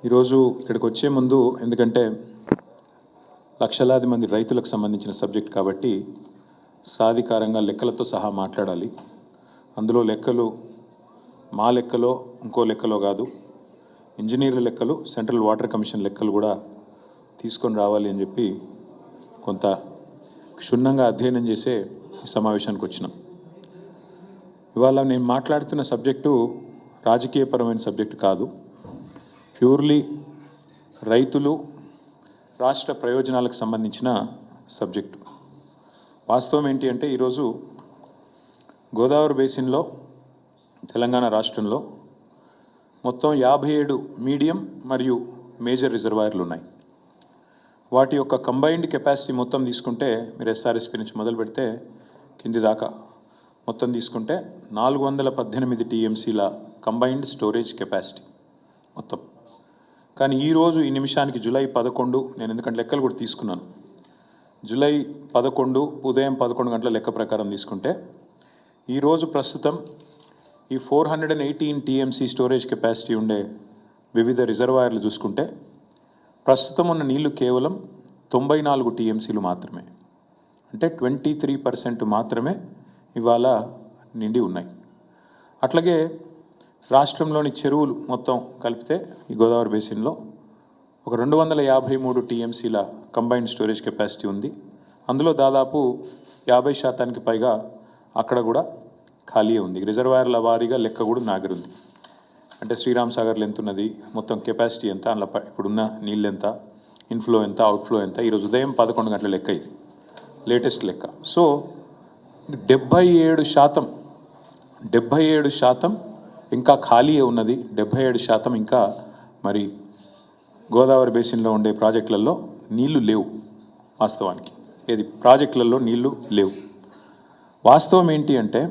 ఈరోజు ఇక్కడికి వచ్చే ముందు ఎందుకంటే లక్షలాది మంది రైతులకు సంబంధించిన సబ్జెక్ట్ కాబట్టి సాధికారంగా లెక్కలతో సహా మాట్లాడాలి. అందులో లెక్కలు మా లెక్కలో ఇంకో లెక్కలో కాదు, ఇంజనీర్ల లెక్కలు, సెంట్రల్ వాటర్ కమిషన్ లెక్కలు కూడా తీసుకొని రావాలి అని చెప్పి కొంత క్షుణ్ణంగా అధ్యయనం చేసే ఈ సమావేశానికి వచ్చినాం. ఇవాళ నేను మాట్లాడుతున్న సబ్జెక్టు రాజకీయపరమైన సబ్జెక్టు కాదు, ప్యూర్లీ రైతులు రాష్ట్ర ప్రయోజనాలకు సంబంధించిన సబ్జెక్టు. వాస్తవం ఏంటి అంటే ఈరోజు గోదావరి బేసిన్లో తెలంగాణ రాష్ట్రంలో మొత్తం 57 మీడియం మరియు మేజర్ రిజర్వాయర్లు ఉన్నాయి. వాటి యొక్క కంబైన్డ్ కెపాసిటీ మొత్తం తీసుకుంటే మీరు ఎస్ఆర్ఎస్పి నుంచి మొదలు పెడితే కింది దాకా మొత్తం తీసుకుంటే 418 టీఎంసీల కంబైన్డ్ స్టోరేజ్ కెపాసిటీ మొత్తం. కానీ ఈరోజు ఈ నిమిషానికి జూలై 11, నేను ఎందుకంటే లెక్కలు కూడా తీసుకున్నాను, జూలై 11 ఉదయం 11 గంటల లెక్క ప్రకారం తీసుకుంటే ఈరోజు ప్రస్తుతం ఈ 418 టీఎంసీ స్టోరేజ్ కెపాసిటీ ఉండే వివిధ రిజర్వాయర్లు చూసుకుంటే ప్రస్తుతం ఉన్న నీళ్లు కేవలం 94 టీఎంసీలు మాత్రమే, అంటే 23% మాత్రమే ఇవాళ నిండి ఉన్నాయి. అట్లాగే రాష్ట్రంలోని చెరువులు మొత్తం కలిపితే ఈ గోదావరి బేసిన్లో ఒక 253 టీఎంసీల కంబైన్డ్ స్టోరేజ్ కెపాసిటీ ఉంది. అందులో దాదాపు 50% పైగా అక్కడ కూడా ఖాళీ ఉంది. రిజర్వాయర్ల వారీగా లెక్క కూడా నాగరుంది. అంటే శ్రీరామ్ సాగర్లో ఎంత ఉన్నది, మొత్తం కెపాసిటీ ఎంత, అందులో ఇప్పుడున్న నీళ్ళు ఎంత, ఇన్ఫ్లో ఎంత, అవుట్ఫ్లో ఎంత, ఈరోజు ఉదయం 11 గంటల లెక్క, ఇది లేటెస్ట్ లెక్క. సో 77% ఇంకా ఖాళీ ఉన్నది. 77% ఇంకా మరి గోదావరి బేసిన్లో ఉండే ప్రాజెక్టులలో నీళ్లు లేవు. వాస్తవానికి ఏది ప్రాజెక్టులలో నీళ్లు లేవు. వాస్తవం ఏంటి అంటే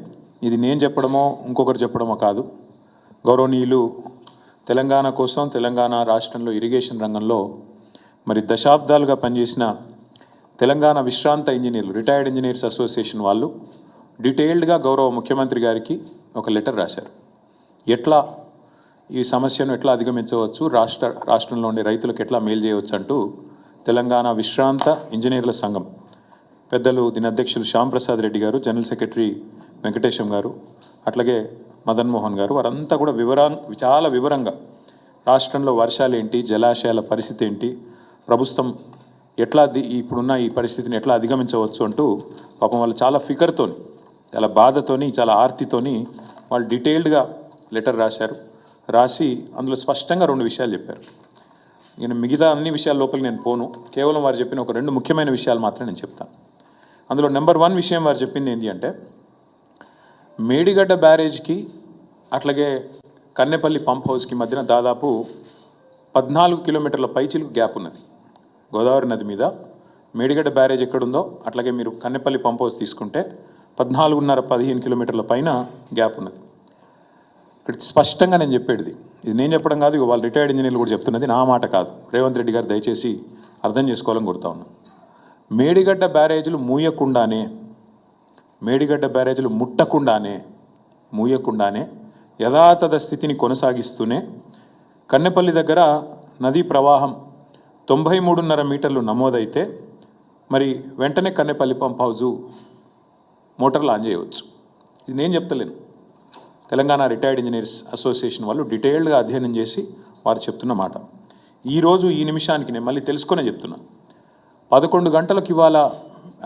ఇది నేను చెప్పడమో ఇంకొకరు చెప్పడమో కాదు, గౌరవనీయులు తెలంగాణ కోసం తెలంగాణ రాష్ట్రంలో ఇరిగేషన్ రంగంలో మరి దశాబ్దాలుగా పనిచేసిన తెలంగాణ విశ్రాంత ఇంజనీర్లు, రిటైర్డ్ ఇంజనీర్స్ అసోసియేషన్ వాళ్ళు డీటెయిల్డ్గా గౌరవ ముఖ్యమంత్రి గారికి ఒక లెటర్ రాశారు. ఎట్లా ఈ సమస్యను ఎట్లా అధిగమించవచ్చు, రాష్ట్రంలో ఉండే రైతులకు ఎట్లా మేలు చేయవచ్చు అంటూ తెలంగాణ విశ్రాంత ఇంజనీర్ల సంఘం పెద్దలు దీని అధ్యక్షులు శ్యాంప్రసాద్ రెడ్డి గారు, జనరల్ సెక్రటరీ వెంకటేశం గారు, అట్లాగే మదన్ మోహన్ గారు, వారంతా కూడా చాలా వివరంగా రాష్ట్రంలో వర్షాలు ఏంటి, జలాశయాల పరిస్థితి ఏంటి, ప్రభుత్వం ఎట్లా ఇప్పుడున్న ఈ పరిస్థితిని ఎట్లా అధిగమించవచ్చు అంటూ పాపం వాళ్ళు చాలా ఫికర్తోని, చాలా బాధతోని, చాలా ఆర్తితోని వాళ్ళు డీటెయిల్డ్గా లెటర్ రాశారు. రాసి అందులో స్పష్టంగా 2 విషయాలు చెప్పారు. నేను మిగతా అన్ని విషయాల లోపలికి నేను పోను, కేవలం వారు చెప్పిన ఒక 2 ముఖ్యమైన విషయాలు మాత్రం నేను చెప్తాను. అందులో నెంబర్ 1 విషయం వారు చెప్పింది ఏంటి అంటే మేడిగడ్డ బ్యారేజ్కి అట్లాగే కన్నెపల్లి పంప్ హౌస్కి మధ్యన దాదాపు 14 కిలోమీటర్ల పైచిలకు గ్యాప్ ఉన్నది. గోదావరి నది మీద మేడిగడ్డ బ్యారేజ్ ఎక్కడుందో అట్లాగే మీరు కన్నెపల్లి పంప్ హౌస్ తీసుకుంటే 14.5-15 కిలోమీటర్ల పైన గ్యాప్ ఉన్నది. ఇక్కడ స్పష్టంగా నేను చెప్పేది, ఇది నేను చెప్పడం కాదు, ఇక వాళ్ళు రిటైర్డ్ ఇంజనీర్లు కూడా చెప్తున్నది, నా మాట కాదు. రేవంత్ రెడ్డి గారు దయచేసి అర్థం చేసుకోవాలని కోరుతా ఉన్నాను. మేడిగడ్డ బ్యారేజీలు మేడిగడ్డ బ్యారేజీలు మూయకుండానే యథాతథ స్థితిని కొనసాగిస్తూనే కన్నెపల్లి దగ్గర నదీ ప్రవాహం 93.5 మీటర్లు నమోదైతే మరి వెంటనే కన్నెపల్లి పంప్ హౌజు మోటార్లు ఆన్ చేయవచ్చు. ఇది నేను చెప్తలేను, తెలంగాణ రిటైర్డ్ ఇంజనీర్స్ అసోసియేషన్ వాళ్ళు డీటెయిల్డ్గా అధ్యయనం చేసి వారు చెప్తున్న మాట. ఈరోజు ఈ నిమిషానికి నేను మళ్ళీ తెలుసుకునే చెప్తున్నాను. 11 గంటలకు ఇవాళ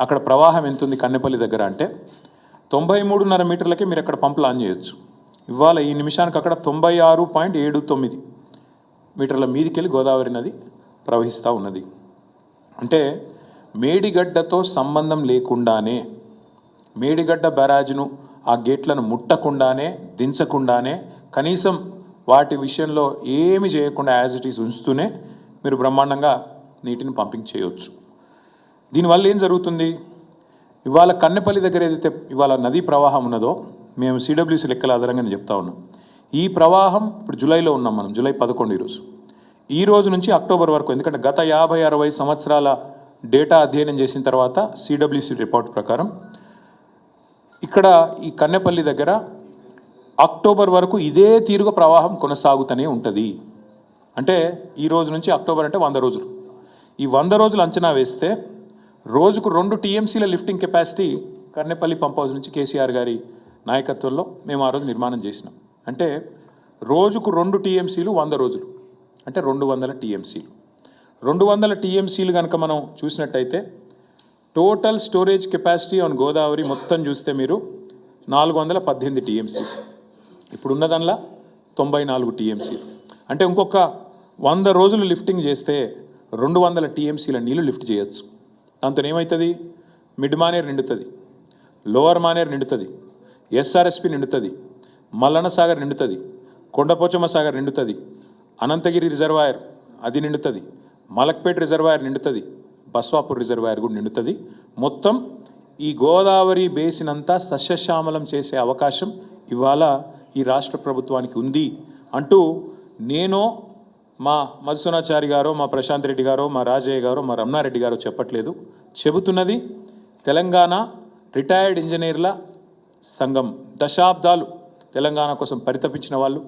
అక్కడ ప్రవాహం ఎంత ఉంది కన్నెపల్లి దగ్గర అంటే 93.5 మీటర్లకే మీరు అక్కడ పంపులు ఆన్ చేయొచ్చు. ఇవాళ ఈ నిమిషానికి అక్కడ 96.79 మీటర్ల మీదికెళ్ళి గోదావరి నది ప్రవహిస్తూ ఉన్నది. అంటే మేడిగడ్డతో సంబంధం లేకుండానే, మేడిగడ్డ బ్యారాజ్ను ఆ గేట్లను ముట్టకుండానే, దించకుండానే, కనీసం వాటి విషయంలో ఏమి చేయకుండా యాజ్ ఇట్ ఈస్ ఉంచుతూనే మీరు బ్రహ్మాండంగా నీటిని పంపింగ్ చేయవచ్చు. దీనివల్ల ఏం జరుగుతుంది, ఇవాళ కన్నెపల్లి దగ్గర ఏదైతే ఇవాళ నదీ ప్రవాహం ఉన్నదో, మేము సిడబ్ల్యూసీ లెక్కల ఆధారంగా నేను చెప్తా ఉన్నాం, ఈ ప్రవాహం ఇప్పుడు జూలైలో ఉన్నాం మనం, జూలై 11 ఈ రోజు నుంచి అక్టోబర్ వరకు, ఎందుకంటే గత 50-60 సంవత్సరాల డేటా అధ్యయనం చేసిన తర్వాత సిడబ్ల్యూసీ రిపోర్ట్ ప్రకారం ఇక్కడ ఈ కన్నెపల్లి దగ్గర అక్టోబర్ వరకు ఇదే తీరుగా ప్రవాహం కొనసాగుతూనే ఉంటుంది. అంటే ఈ రోజు నుంచి అక్టోబర్ అంటే 100 రోజులు. ఈ 100 రోజులు అంచనా వేస్తే రోజుకు 2 టీఎంసీల లిఫ్టింగ్ కెపాసిటీ కర్నేపల్లి పంప్ హౌస్ నుంచి కేసీఆర్ గారి నాయకత్వంలో మేము ఆ రోజు నిర్మాణం చేసినాం. అంటే రోజుకు 2 టీఎంసీలు 100 రోజులు అంటే 200 టీఎంసీలు. 200 టీఎంసీలు కనుక మనం చూసినట్టయితే total storage capacity on Godavari మొత్తం చూస్తే మీరు 418 టీఎంసీ, ఇప్పుడున్న దానిలో 94 టీఎంసీ. అంటే ఇంకొక 100 రోజులు లిఫ్టింగ్ చేస్తే 200 టీఎంసీల నీళ్లు లిఫ్ట్ చేయొచ్చు. దాంతో ఏమవుతుంది? మిడ్ మానేర్ నిండుతుంది, లోవర్ మానేర్ నిండుతుంది, ఎస్ఆర్ఎస్పి నిండుతుంది, మల్లన్న సాగర్ నిండుతుంది, కొండపోచమ్మ సాగర్ నిండుతుంది, అనంతగిరి రిజర్వాయర్ అది నిండుతుంది, మలక్పేట్ రిజర్వాయర్ నిండుతుంది, బస్వాపూర్ రిజర్వాయర్ కూడా నిండుతుంది. మొత్తం ఈ గోదావరి బేసిన్ అంతా సస్యశ్యామలం చేసే అవకాశం ఇవాళ ఈ రాష్ట్ర ప్రభుత్వానికి ఉంది అంటూ నేను, మా మధుసూనాచారి గారో, మా ప్రశాంత్ రెడ్డి గారో, మా రాజయ్య గారో, మా రమణారెడ్డి గారో చెప్పట్లేదు, చెబుతున్నది తెలంగాణ రిటైర్డ్ ఇంజనీర్ల సంఘం. దశాబ్దాలు తెలంగాణ కోసం పరితపించిన వాళ్ళు,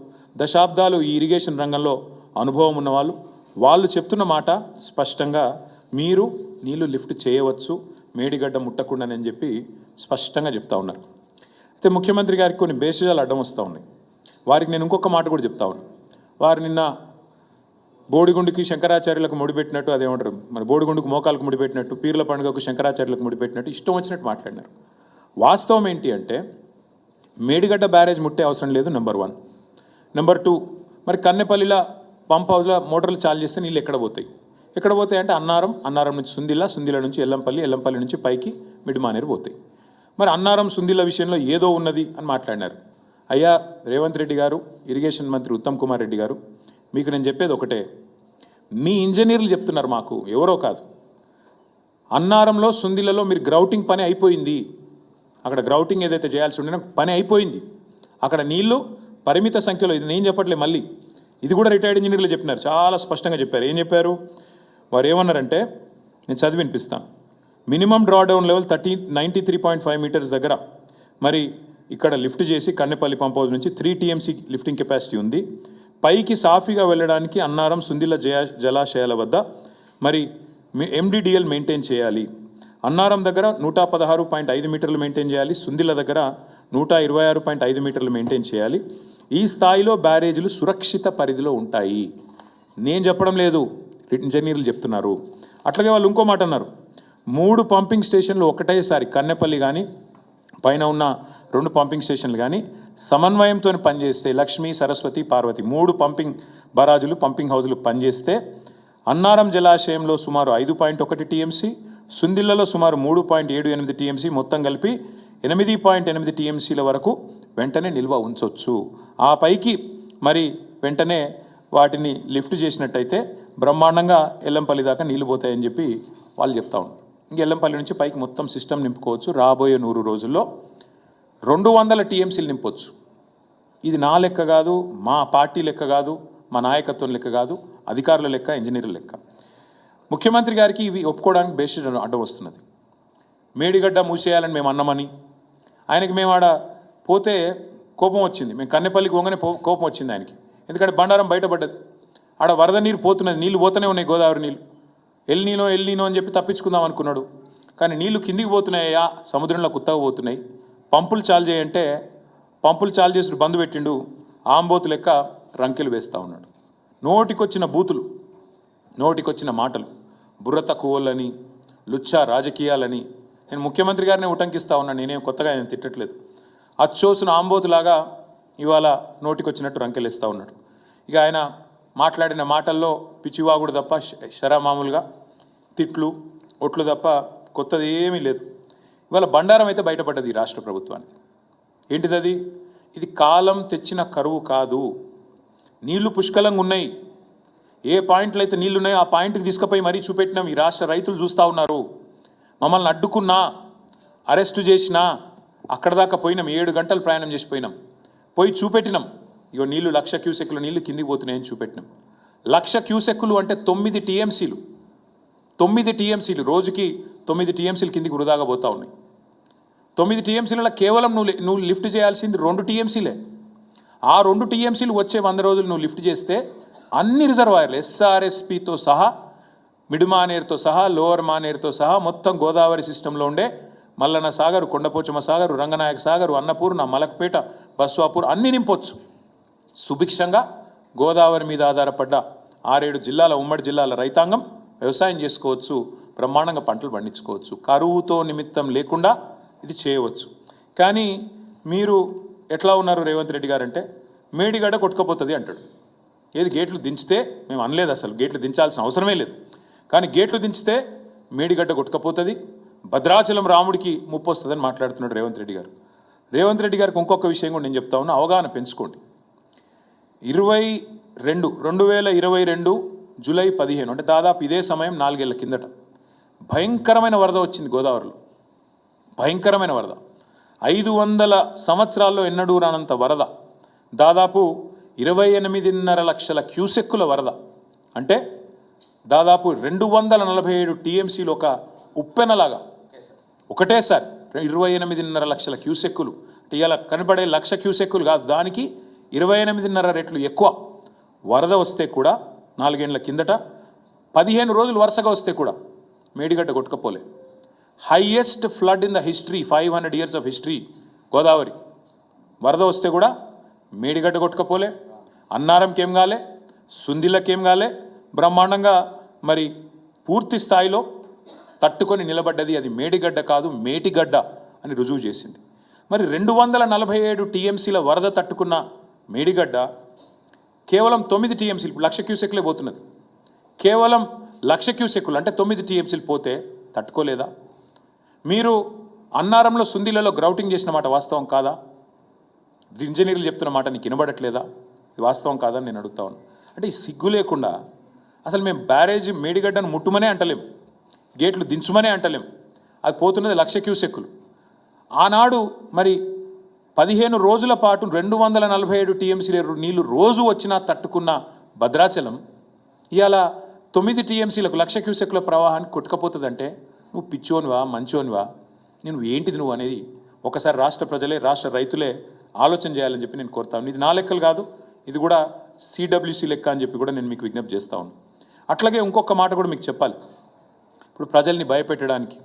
దశాబ్దాలు ఈ ఇరిగేషన్ రంగంలో అనుభవం ఉన్నవాళ్ళు, వాళ్ళు చెప్తున్న మాట స్పష్టంగా మీరు నీళ్లు లిఫ్ట్ చేయవచ్చు మేడిగడ్డ ముట్టకుండానని చెప్పి స్పష్టంగా చెప్తా ఉన్నారు. అయితే ముఖ్యమంత్రి గారికి కొన్ని బేసిజాలు అడ్డం వస్తూ ఉన్నాయి. వారికి నేను ఇంకొక మాట కూడా చెప్తా ఉన్నాను. వారు నిన్న బోడిగుండుకి శంకరాచార్యులకు ముడిపెట్టినట్టు, అదేమంటారు మన బోడిగుండుకు మోకాలకు ముడిపెట్టినట్టు, పీర్ల పండుగకు శంకరాచార్యులకు ముడిపెట్టినట్టు ఇష్టం వచ్చినట్టు మాట్లాడినారు. వాస్తవం ఏంటి అంటే మేడిగడ్డ బ్యారేజ్ ముట్టే అవసరం లేదు, నెంబర్ 1. నెంబర్ 2, మరి కన్నెపల్లిలో పంప్ హౌస్లో మోటార్లు చాలు చేస్తే నీళ్ళు ఎక్కడ పోతాయి? ఎక్కడ పోతాయి అంటే అన్నారం నుంచి సుందిల నుంచి ఎల్లంపల్లి నుంచి పైకి మిడ్ మానేరు పోతాయి. మరి అన్నారం సుందిల విషయంలో ఏదో ఉన్నది అని మాట్లాడినారు. అయ్యా రేవంత్ రెడ్డి గారు, ఇరిగేషన్ మంత్రి ఉత్తమ్ కుమార్ రెడ్డి గారు, మీకు నేను చెప్పేది ఒకటే, మీ ఇంజనీర్లు చెప్తున్నారు మాకు, ఎవరో కాదు. అన్నారంలో సుందిలలో మీరు గ్రౌటింగ్ పని అయిపోయింది, అక్కడ గ్రౌటింగ్ ఏదైతే చేయాల్సి ఉండే పని అయిపోయింది. అక్కడ నీళ్లు పరిమిత సంఖ్యలో, ఇది నేను చెప్పట్లే, మళ్ళీ ఇది కూడా రిటైర్డ్ ఇంజనీర్లు చెప్పినారు, చాలా స్పష్టంగా చెప్పారు. ఏం చెప్పారు? వారు ఏమన్నారంటే, నేను చదివి వినిపిస్తాను. మినిమం డ్రాడౌన్ లెవెల్ 93.5 మీటర్స్ దగ్గర మరి ఇక్కడ లిఫ్ట్ చేసి కన్నెపల్లి పంప్ హౌస్ నుంచి 3 టీఎంసీ లిఫ్టింగ్ కెపాసిటీ ఉంది. పైకి సాఫీగా వెళ్ళడానికి అన్నారం సుందిల జలాశయాల వద్ద మరి ఎండిడిఎల్ మెయింటైన్ చేయాలి. అన్నారం దగ్గర 116.5 మీటర్లు మెయింటైన్ చేయాలి, సుందిల దగ్గర 126.5 మీటర్లు మెయింటైన్ చేయాలి. ఈ స్థాయిలో బ్యారేజీలు సురక్షిత పరిధిలో ఉంటాయి. నేను చెప్పడం లేదు, ఇంజనీర్లు చెప్తున్నారు. అట్లాగే వాళ్ళు ఇంకో మాట అన్నారు, 3 పంపింగ్ స్టేషన్లు ఒకటేసారి కన్నెపల్లి కానీ పైన ఉన్న 2 పంపింగ్ స్టేషన్లు కానీ సమన్వయంతో పనిచేస్తే, లక్ష్మీ, సరస్వతి, పార్వతి 3 పంపింగ్ బరాజులు, పంపింగ్ హౌజులు పనిచేస్తే అన్నారం జలాశయంలో సుమారు 5.1 టీఎంసీ, సుందిళ్లలో సుమారు 3.78 టీఎంసీ, మొత్తం కలిపి 8.8 టీఎంసీల వరకు వెంటనే నిల్వ ఉంచవచ్చు. ఆ పైకి మరి వెంటనే వాటిని లిఫ్ట్ చేసినట్టయితే బ్రహ్మాండంగా ఎల్లంపల్లి దాకా నీళ్ళు పోతాయని చెప్పి వాళ్ళు చెప్తా ఉన్నారు. ఇంక ఎల్లంపల్లి నుంచి పైకి మొత్తం సిస్టమ్ నింపుకోవచ్చు. రాబోయే 100 రోజుల్లో 200 టీఎంసీలు నింపొచ్చు. ఇది నా లెక్క కాదు, మా పార్టీ లెక్క కాదు, మా నాయకత్వం లెక్క కాదు, అధికారుల లెక్క, ఇంజనీర్ల లెక్క. ముఖ్యమంత్రి గారికి ఇవి ఒప్పుకోవడానికి బేసిస్ అడ్డం వస్తున్నది. మేడిగడ్డ మూసేయాలని మేము అన్నామని, ఆయనకి మేము ఆడ పోతే కోపం వచ్చింది. మేము కన్నెపల్లికి పోగానే కోపం వచ్చింది ఆయనకి, ఎందుకంటే బండారం బయటపడ్డది. ఆడ వరద నీరు పోతున్నది, నీళ్ళు పోతూనే ఉన్నాయి, గోదావరి నీళ్ళు. ఎల్నీనో అని చెప్పి తప్పించుకుందాం అనుకున్నాడు. కానీ నీళ్లు కిందికి పోతున్నాయా, సముద్రంలో కుత్తగా పోతున్నాయి. పంపులు చాలు చేయంటే పంపులు చాలు చేసి బంద్ పెట్టిండు, ఆంబోతు లెక్క రంకెలు వేస్తూ ఉన్నాడు. నోటికొచ్చిన బూతులు, నోటికొచ్చిన మాటలు, బుర్ర తక్కువలని, లుచ్చా రాజకీయాలని. నేను ముఖ్యమంత్రి గారిని ఉటంకిస్తూ ఉన్నాను, నేనేం కొత్తగా ఆయన తిట్టట్లేదు. అచ్చోసిన ఆంబోతులాగా ఇవాళ నోటికొచ్చినట్టు రంకెలేస్తూ ఉన్నాడు. ఇక ఆయన మాట్లాడిన మాటల్లో పిచ్చివాగుడు తప్ప, మామూలుగా తిట్లు ఒట్లు తప్ప కొత్తది ఏమీ లేదు. ఇవాళ బండారం అయితే బయటపడ్డది ఈ రాష్ట్ర ప్రభుత్వానికి. ఏంటిది? ఇది కాలం తెచ్చిన కరువు కాదు, నీళ్లు పుష్కలంగా ఉన్నాయి. ఏ పాయింట్లు అయితే నీళ్లు ఉన్నాయో ఆ పాయింట్కి తీసుకుపోయి మరీ చూపెట్టినాం. ఈ రాష్ట్ర రైతులు చూస్తూ ఉన్నారు. మమ్మల్ని అడ్డుకున్నా, అరెస్టు చేసినా అక్కడ దాకా పోయినాం, 7 గంటలు ప్రయాణం చేసిపోయినాం, పోయి చూపెట్టినాం. ఇగో నీళ్లు 1,00,000 క్యూసెక్కులు నీళ్లు కిందికి పోతున్నాయని చూపెట్టినాం. 1,00,000 క్యూసెక్కులు అంటే 9 టీఎంసీలు. 9 టీఎంసీలు రోజుకి 9 టీఎంసీలు కిందికి వృధాగా పోతూ ఉన్నాయి. 9 టీఎంసీలలో కేవలం నువ్వు లిఫ్ట్ చేయాల్సింది 2 టీఎంసీలే. ఆ 2 టీఎంసీలు వచ్చే 100 రోజులు నువ్వు లిఫ్ట్ చేస్తే అన్ని రిజర్వాయర్లు ఎస్ఆర్ఎస్పితో సహా, మిడ్ మానేరుతో సహా, లోవర్ మానేరుతో సహా మొత్తం గోదావరి సిస్టంలో ఉండే మల్లన్న సాగర్, కొండపోచమ్మ సాగర్, రంగనాయక సాగర్, అన్నపూర్ణ, మలక్పేట, బస్వాపూర్ అన్నీ నింపొచ్చు. సుభిక్షంగా గోదావరి మీద ఆధారపడ్డ 6-7 జిల్లాల ఉమ్మడి జిల్లాల రైతాంగం వ్యవసాయం చేసుకోవచ్చు, బ్రహ్మాండంగా పంటలు పండించుకోవచ్చు. కరువుతో నిమిత్తం లేకుండా ఇది చేయవచ్చు. కానీ మీరు ఎట్లా ఉన్నారు రేవంత్ రెడ్డి గారు అంటే, మేడిగడ్డ కొట్టుకపోతుంది అంటాడు. ఏది గేట్లు దించితే, మేము అనలేదు అసలు గేట్లు దించాల్సిన అవసరమే లేదు, కానీ గేట్లు దించితే మేడిగడ్డ కొట్టుకపోతుంది, భద్రాచలం రాముడికి ముప్పు వస్తుందని మాట్లాడుతున్నాడు రేవంత్ రెడ్డి గారు. రేవంత్ రెడ్డి గారికి ఇంకొక విషయం కూడా నేను చెప్తా ఉన్నా, అవగాహన పెంచుకోండి. 2022 జూలై 15 అంటే దాదాపు ఇదే సమయం 4 ఏళ్ల కిందట భయంకరమైన వరద వచ్చింది గోదావరిలో. భయంకరమైన వరద, 500 సంవత్సరాల్లో ఎన్నడూ రానంత వరద, దాదాపు 28.5 లక్షల క్యూసెక్కుల వరద. అంటే దాదాపు 247 టీఎంసీలు ఒక ఉప్పెనలాగా ఒకటేసారి 28.5 లక్షల క్యూసెక్కులు. అంటే ఇలా కనబడే 1,00,000 క్యూసెక్కులు కాదు, దానికి 28.5 రెట్లు ఎక్కువ వరద వస్తే కూడా 4 ఏళ్ల కిందట 15 రోజులు వరుసగా వస్తే కూడా మేడిగడ్డ కొట్టుకపోలే. Highest flood in the history, 500 years of history Godavari. వరద వస్తే కూడా మేడిగడ్డ కొట్టుకపోలే, అన్నారంకేం కాలే, సుందిలకేం కాలే, బ్రహ్మాండంగా మరి పూర్తి స్థాయిలో తట్టుకొని నిలబడ్డది. అది మేడిగడ్డ కాదు, మేటిగడ్డ అని రుజువు చేసింది. మరి 247 టీఎంసీల వరద తట్టుకున్న మేడిగడ్డ కేవలం 9 టీఎంసీలు, 1,00,000 క్యూసెక్లే పోతున్నది. కేవలం 1,00,000 క్యూసెక్కులు అంటే 9 టీఎంసీలు పోతే తట్టుకోలేదా? మీరు అన్నారంలో సుందిలలో గ్రౌటింగ్ చేసిన మాట వాస్తవం కాదా? ఇంజనీర్లు చెప్తున్న మాట నీకు వినబడట్లేదా? ఇది వాస్తవం కాదని నేను అడుగుతా ఉన్నాను. అంటే ఈ సిగ్గు లేకుండా అసలు మేము బ్యారేజ్ మేడిగడ్డను ముట్టుమనే అంటలేం, గేట్లు దించుమనే అంటలేం, అది పోతున్నది 1,00,000 క్యూసెక్కులు. ఆనాడు మరి 15 రోజుల పాటు 247 టీఎంసీల నీళ్లు రోజు వచ్చినా తట్టుకున్న భద్రాచలం ఇవాళ 9 టీఎంసీలకు 1,00,000 క్యూసెక్కుల ప్రవాహానికి కొట్టుకపోతుందంటే నువ్వు పిచ్చోనివా మంచోనివా, నువ్వు ఏంటిది నువ్వు అనేది ఒకసారి రాష్ట్ర ప్రజలే, రాష్ట్ర రైతులే ఆలోచన చేయాలని చెప్పి నేను కోరుతాను. ఇది నా లెక్కలు కాదు, ఇది కూడా సిడబ్ల్యూసి లెక్క అని చెప్పి కూడా నేను మీకు విజ్ఞప్తి చేస్తా ఉన్నాను. అట్లాగే ఇంకొక మాట కూడా మీకు చెప్పాలి. ఇప్పుడు ప్రజల్ని భయపెట్టడానికి,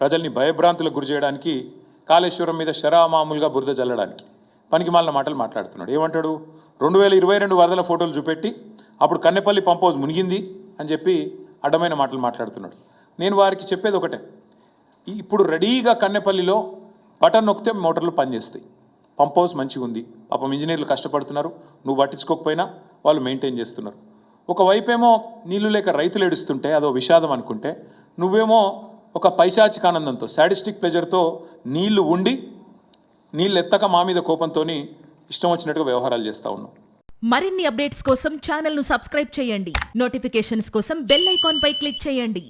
ప్రజల్ని భయభ్రాంతులకు గురి చేయడానికి, కాళేశ్వరం మీద మామూలుగా బురద జల్లడానికి పనికి మాలిన మాటలు మాట్లాడుతున్నాడు. ఏమంటాడు? 2022 వరదల ఫోటోలు చూపెట్టి అప్పుడు కన్నెపల్లి పంప్ హౌస్ మునిగింది అని చెప్పి అడ్డమైన మాటలు మాట్లాడుతున్నాడు. నేను వారికి చెప్పేది ఒకటే, ఇప్పుడు రెడీగా కన్నెపల్లిలో బటన్ నొక్కితే మోటార్లు పనిచేస్తాయి, పంప్ హౌస్ మంచిగా ఉంది, పాపం ఇంజనీర్లు కష్టపడుతున్నారు, నువ్వు పట్టించుకోకపోయినా వాళ్ళు మెయింటైన్ చేస్తున్నారు. ఒకవైపేమో నీళ్లు లేక రైతులు ఏడుస్తుంటే అదో విషాదం అనుకుంటే, నువ్వేమో ఒక పైశాచిక ఆనందంతో, సాడిస్టిక్ ప్లెజర్తో నీళ్లు ఉండి నీళ్ళు ఎత్తక మా మీద కోపంతో ఇష్టం వచ్చినట్టుగా వ్యవహారాలు చేస్తూ ఉన్నావు. మరిన్ని అప్డేట్స్ కోసం ఛానల్ను సబ్స్క్రైబ్ చేయండి. నోటిఫికేషన్స్ కోసం బెల్ ఐకాన్ పై క్లిక్ చేయండి.